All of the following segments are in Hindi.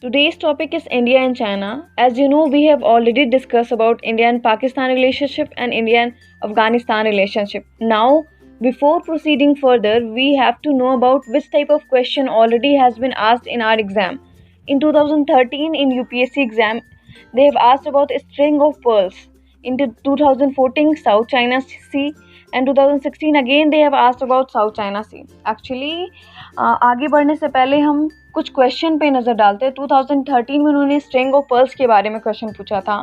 Today's topic is India and China. As you know, we have already discussed about India and Pakistan relationship and India and Afghanistan relationship. Now, before proceeding further, we have to know about which type of question already has been asked in our exam. In 2013 in UPSC exam, they have asked about a string of pearls. In 2014 South China Sea and 2016 again they have asked about South China Sea. Actually आगे बढ़ने से पहले हम कुछ क्वेश्चन पे नज़र डालते हैं। 2013 में उन्होंने स्ट्रिंग ऑफ पर्ल्स के बारे में क्वेश्चन पूछा था।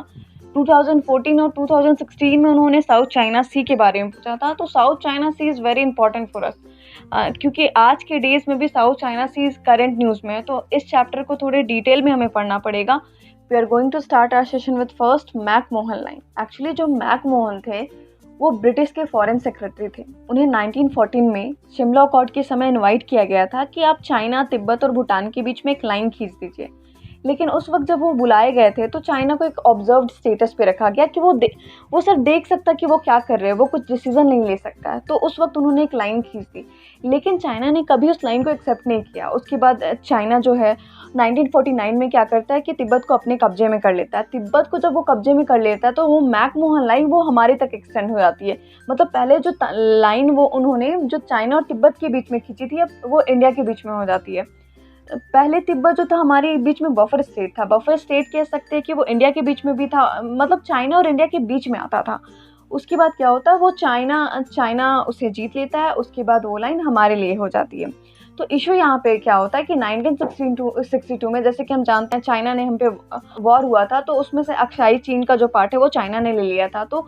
2014 और 2016 में उन्होंने साउथ चाइना सी के बारे में पूछा था। तो South China Sea is very important for us, क्योंकि आज के डेज में भी South China Sea is current news में है। तो इस चैप्टर को थोड़े डिटेल में हमें पढ़ना पड़ेगा। We are going to start our session with first McMahon line. Actually जो मैकमोहन थे वो ब्रिटिश के फॉरेन सेक्रेटरी थे। उन्हें 1914 में शिमला अकॉर्ड के समय इनवाइट किया गया था कि आप चाइना, तिब्बत और भूटान के बीच में एक लाइन खींच दीजिए। लेकिन उस वक्त जब वो बुलाए गए थे तो चाइना को एक ऑब्जर्व्ड स्टेटस पे रखा गया कि वो सिर्फ देख सकता कि वो क्या कर रहे हैं, वो कुछ डिसीजन नहीं ले सकता है। तो उस वक्त उन्होंने एक लाइन खींच दी, लेकिन चाइना ने कभी उस लाइन को एक्सेप्ट नहीं किया। उसके बाद चाइना जो है 1949 में क्या करता है कि तिब्बत को अपने कब्जे में कर लेता है। तिब्बत को जब वो कब्जे में कर लेता है तो वो मैकमोहन लाइन वो हमारे तक एक्सटेंड हो जाती है। मतलब पहले जो लाइन वो उन्होंने जो चाइना और तिब्बत के बीच में खींची थी, अब वो इंडिया के बीच में हो जाती है। पहले तिब्बत जो था हमारे बीच में बफर स्टेट था। बफर स्टेट कह सकते हैं कि वो इंडिया के बीच में भी था, मतलब चाइना और इंडिया के बीच में आता था। उसके बाद क्या होता है, वो चाइना उसे जीत लेता है। उसके बाद वो लाइन हमारे लिए हो जाती है। तो इशू यहाँ पे क्या होता है कि 1962 में, जैसे कि हम जानते हैं चाइना ने हम पे वॉर हुआ था, तो उसमें से अक्साई चीन का जो पार्ट है वो चाइना ने ले लिया था। तो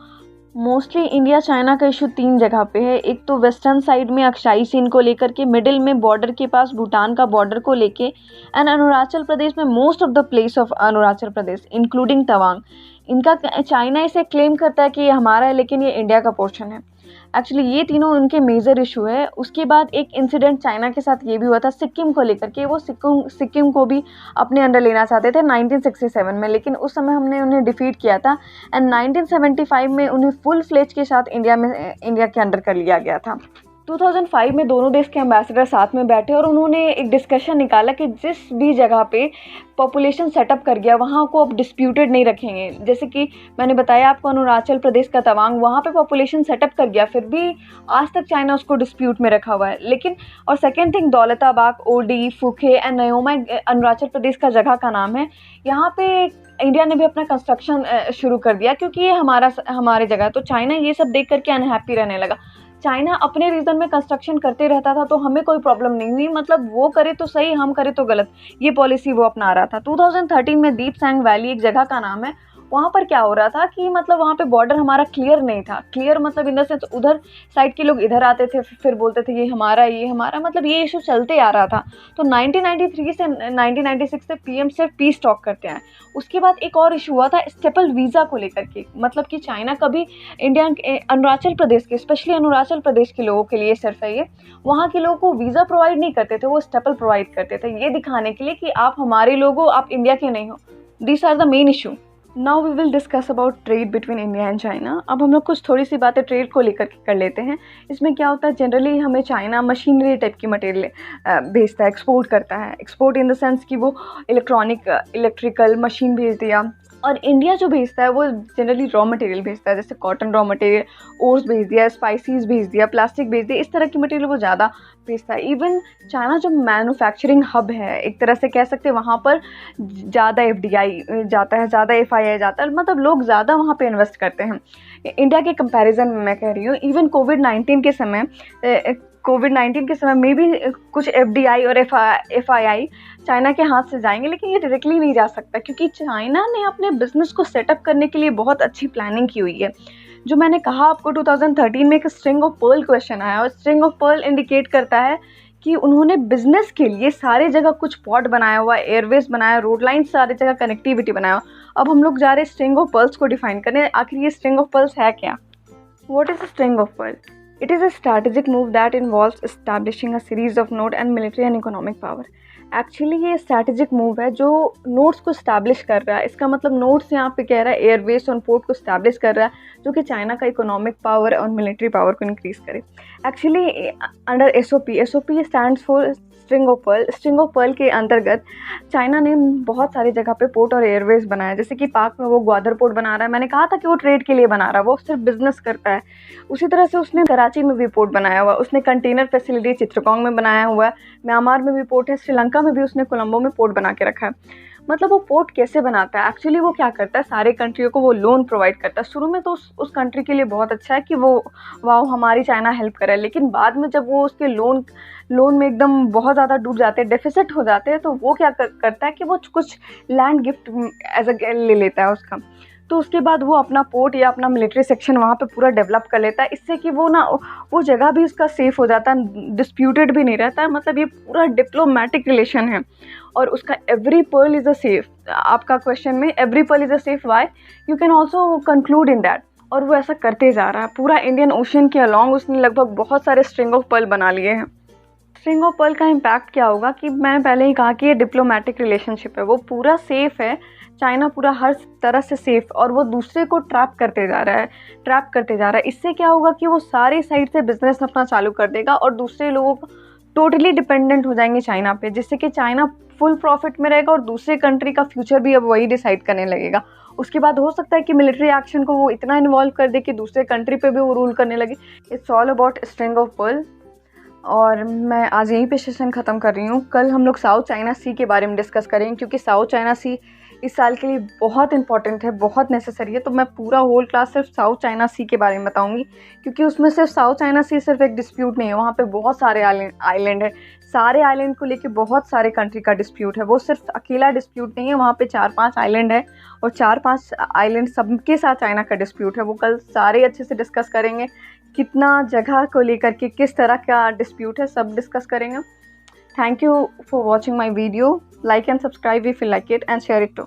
मोस्टली इंडिया चाइना का इशू 3 जगह पे है। एक तो वेस्टर्न साइड में अक्साई चीन को लेकर के, मिडिल में बॉर्डर के पास भूटान का बॉर्डर को लेके, एंड अरुणाचल प्रदेश में most of the place of Arunachal Pradesh including Tawang. इनका चाइना इसे क्लेम करता है कि ये हमारा है, लेकिन ये इंडिया का पोर्शन है। एक्चुअली ये तीनों उनके मेजर इशू है। उसके बाद एक इंसिडेंट चाइना के साथ ये भी हुआ था सिक्किम को लेकर के। वो सिक्किम को भी अपने अंडर लेना चाहते थे 1967 में, लेकिन उस समय हमने उन्हें डिफीट किया था एंड 1975 में उन्हें फुल फ्लेज के साथ इंडिया के अंडर कर लिया गया था। 2005 में दोनों देश के एम्बेसडर साथ में बैठे और उन्होंने एक डिस्कशन निकाला कि जिस भी जगह पे पॉपुलेशन सेटअप कर गया वहाँ को अब डिस्प्यूटेड नहीं रखेंगे। जैसे कि मैंने बताया आपको अरुणाचल प्रदेश का तवांग, वहाँ पे पॉपुलेशन सेटअप कर गया, फिर भी आज तक चाइना उसको डिस्प्यूट में रखा हुआ है। लेकिन और second thing, Daulatbeg, Oldi, Fukche and Nyoma Arunachal Pradesh का जगह का नाम है। यहाँ पे इंडिया ने भी अपना कंस्ट्रक्शन शुरू कर दिया क्योंकि ये हमारे जगह। तो चाइना ये सब देख करके अनहैप्पी रहने लगा। चाइना अपने रीजन में कंस्ट्रक्शन करते रहता था तो हमें कोई प्रॉब्लम नहीं हुई, मतलब वो करे तो सही, हम करे तो गलत, ये पॉलिसी वो अपना रहा था। 2013 में दीपसैंग वैली एक जगह का नाम है, वहाँ पर क्या हो रहा था कि मतलब वहाँ पे बॉर्डर हमारा क्लियर नहीं था। क्लियर मतलब इन द सेंस उधर साइड के लोग इधर आते थे, फिर बोलते थे ये हमारा, मतलब ये इशू चलते आ रहा था। तो 1993 से 1996 से पीएम सिर्फ पीस टॉक करते हैं। उसके बाद एक और इशू हुआ था स्टेपल वीज़ा को लेकर के, मतलब कि चाइना कभी इंडिया अरुणाचल प्रदेश के, स्पेशली अरुणाचल प्रदेश के लोगों के लिए सिर्फ है ये, वहाँ के लोगों को वीज़ा प्रोवाइड नहीं करते थे, वो स्टेपल प्रोवाइड करते थे, ये दिखाने के लिए कि आप हमारे लोग हो, आप इंडिया के नहीं हो। These are the main issue. Now we will discuss about trade between India and China. अब हम लोग कुछ थोड़ी सी बातें ट्रेड को लेकर के कर लेते हैं। इसमें क्या होता है, जनरली हमें चाइना मशीनरी टाइप की मटेरियल भेजता है, एक्सपोर्ट करता है। एक्सपोर्ट इन द सेंस कि वो इलेक्ट्रिकल मशीन भेज दिया, और इंडिया जो भेजता है वो जनरली रॉ मटेरियल भेजता है, जैसे कॉटन रॉ मटेरियल, ओर्स भेज दिया, स्पाइसेस भेज दिया, प्लास्टिक भेज दिया, इस तरह की मटेरियल वो ज़्यादा भेजता है। इवन चाइना जो मैन्युफैक्चरिंग हब है एक तरह से कह सकते हैं, वहाँ पर ज़्यादा FDI जाता है, ज़्यादा FII जाता है, मतलब लोग ज़्यादा वहाँ पे इन्वेस्ट करते हैं इंडिया के कंपैरिजन में, मैं कह रही हूँ। इवन कोविड-19 के समय में भी कुछ FDI और FII चाइना के हाथ से जाएंगे, लेकिन ये डायरेक्टली नहीं जा सकता क्योंकि चाइना ने अपने बिजनेस को सेटअप करने के लिए बहुत अच्छी प्लानिंग की हुई है। जो मैंने कहा आपको 2013 में एक स्ट्रिंग ऑफ पर्ल क्वेश्चन आया, और स्ट्रिंग ऑफ पर्ल इंडिकेट करता है कि उन्होंने बिजनेस के लिए सारे जगह कुछ पॉट बनाया हुआ, एयरवेज बनाया, रोड लाइन, सारे जगह कनेक्टिविटी बनाया। अब हम लोग जा रहे हैं स्ट्रिंग ऑफ पर्ल्स को डिफाइन करने। आखिर ये स्ट्रिंग ऑफ पर्ल्स है क्या? What is string of pearl? It is a strategic move that involves establishing a series of node and military and economic power. Actually ये स्ट्रैटेजिक मूव है जो नोड्स को स्टैब्लिश कर रहा है। इसका मतलब नोड्स यहाँ पे कह रहा है एयरवेज और पोर्ट को स्टैब्लिश कर रहा है, जो कि चाइना का इकोनॉमिक पावर और मिलिट्री पावर को इंक्रीज करे। Actually under SOP stands for string of pearl के अंतर्गत चाइना ने बहुत सारी जगह पे पोर्ट और एयरवेज बनाया, जैसे कि पाक में वो ग्वादर पोर्ट बना रहा है। मैंने कहा था कि वो ट्रेड के लिए बना रहा है, वो सिर्फ बिजनेस करता है। उसी तरह से उसने कराची में भी पोर्ट बनाया हुआ, उसने कंटेनर फैसिलिटी चित्रकोंग में बनाया हुआ है, म्यांमार में भी पोर्ट है, श्रीलंका में भी उसने कोलंबो में पोर्ट बना के रखा है। मतलब वो पोर्ट कैसे बनाता है, एक्चुअली वो क्या करता है, सारे कंट्रियों को वो लोन प्रोवाइड करता है। शुरू में तो उस कंट्री के लिए बहुत अच्छा है कि वो वाह हमारी चाइना हेल्प करे, लेकिन बाद में जब वो उसके लोन में एकदम बहुत ज़्यादा डूब जाते हैं, डेफिसिट हो जाते हैं, तो वो क्या करता है कि वो कुछ लैंड गिफ्ट एज अ ले लेता है उसका। तो उसके बाद वो अपना पोर्ट या अपना मिलिट्री सेक्शन वहाँ पे पूरा डेवलप कर लेता है, इससे कि वो जगह भी उसका सेफ़ हो जाता है, डिस्प्यूटेड भी नहीं रहता है। मतलब ये पूरा डिप्लोमेटिक रिलेशन है। और उसका every pearl is a safe, आपका क्वेश्चन में every pearl is a safe why, you can also conclude in that. और वो ऐसा करते जा रहा है पूरा इंडियन ओशन के अलॉन्ग, उसने लगभग बहुत सारे स्ट्रिंग ऑफ पर्ल बना लिए हैं। स्ट्रिंग ऑफ पर्ल का इम्पैक्ट क्या होगा कि मैंने पहले ही कहा कि ये डिप्लोमेटिक रिलेशनशिप है, वो पूरा सेफ़ है, चाइना पूरा हर तरह से सेफ़, और वो दूसरे को ट्रैप करते जा रहा है। इससे क्या होगा कि वो सारे साइड से बिजनेस अपना चालू कर देगा और दूसरे लोगों को टोटली डिपेंडेंट हो जाएंगे चाइना पे, जिससे कि चाइना फुल प्रॉफिट में रहेगा और दूसरे कंट्री का फ्यूचर भी अब वही डिसाइड करने लगेगा। उसके बाद हो सकता है कि मिलिट्री एक्शन को वो इतना इन्वॉल्व कर दे कि दूसरे कंट्री पे भी वो रूल करने लगे। It's all about string of pearl. और मैं आज यहीं पे सेशन ख़त्म कर रही हूँ। कल हम लोग साउथ चाइना सी के बारे में डिस्कस करेंगे, क्योंकि साउथ चाइना सी इस साल के लिए बहुत इंपॉर्टेंट है, बहुत नेसेसरी है। तो मैं पूरा होल क्लास सिर्फ साउथ चाइना सी के बारे में बताऊंगी, क्योंकि उसमें सिर्फ साउथ चाइना सी सिर्फ एक डिस्प्यूट नहीं है, वहाँ पे बहुत सारे आइलैंड है। सारे आइलैंड को लेके बहुत सारे कंट्री का डिस्प्यूट है, वो सिर्फ अकेला डिस्प्यूट नहीं है, वहाँ पे 4-5 आइलैंड है और 4-5 आइलैंड सबके साथ चाइना का डिस्प्यूट है। वो कल सारे अच्छे से डिस्कस करेंगे, कितना जगह को लेकर के किस तरह का डिस्प्यूट है, सब डिस्कस करेंगे। Thank you for watching my video. Like and subscribe if you like it and share it too.